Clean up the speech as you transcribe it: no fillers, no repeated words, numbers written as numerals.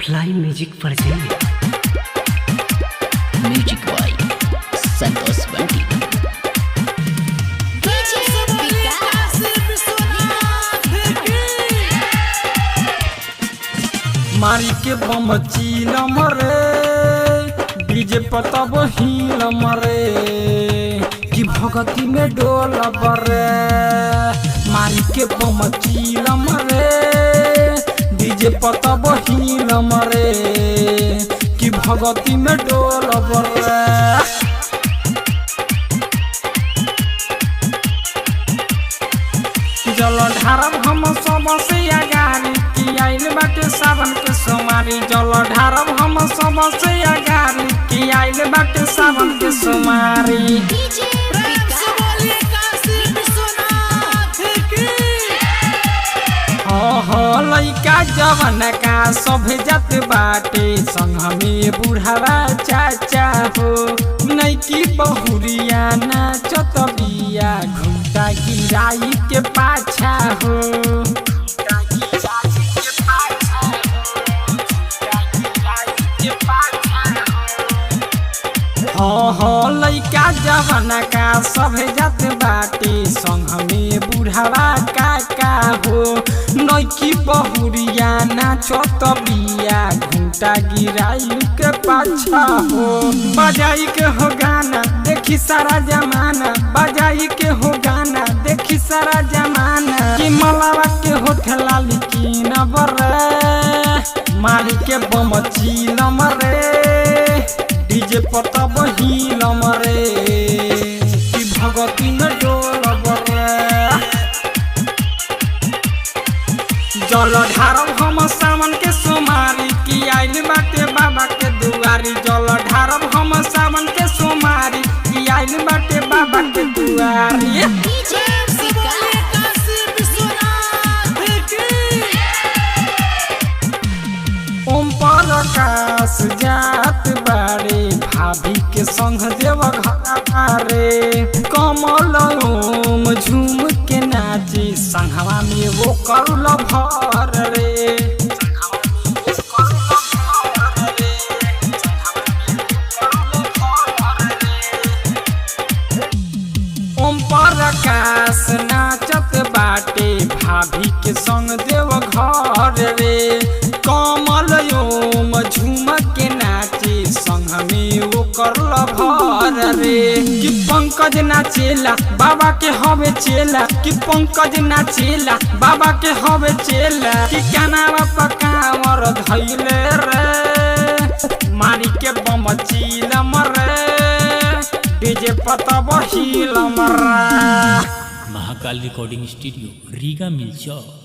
Fly music present music by Santosh Bunty. मारी के बम चील मरे डीजे पता बहिल मरे कि भगती में डोल बरे। मारी के बम चील मरे डीजे पता बहिल मरे कि भगती में डोल बरे। जल ढारब हम सबसे आगारी कि आइल बाटे सावन के सोमारी। जल ढारब हम सबसे आगारी कि आइल बाटे सावन के सोमारी। हो लइका जवन का सब जात बाटे संग में बुढ़ावा चाचा हो। नैकी बहुरिया नाचत बिया घुमटा गिराई के पाछा हो। हो लइका जवन का सब जात बाटे संग में बुढ़ावा काका हो। नैकी बहुरिया नाचत बिया घुमटा गिराई के पाछा हो। बजाई के हो गाना देखी सारा जमाना, बजाई के हो गाना देखी सारा जमाना कि मलावा के हो ठेलाली की न बरे। मारी के बम चील मरे डीजे पता बहिल मरे कि भगती में डोल बरे। जल ढारब हम सावन के सोमारी कि आइल बाटे बाबा के दुआरी। जल ढारब हम सावन के सोमारी कि आइल बाटे बाबा के दुआरी। ओम प्रकाश जात बारे भाभी के संग देव घरे। कमल ओम झूम के नाची संघवा में वो करल भर रे। ओम प्रकाश नाचत बाटे भाभी के संग देव घर रे। कमल ओम झूम के नाचे संग में वो करल भर रे। कि पंकज नाचेला बाबा के हवे चेला, कि पंकज नाचेला बाबा के हवे चेला कि कानावा पकावर धैले रे। मारी के बम चील मरे डीजे पता बहिल मरा। Mahakal recording studio Riga मिलचौक।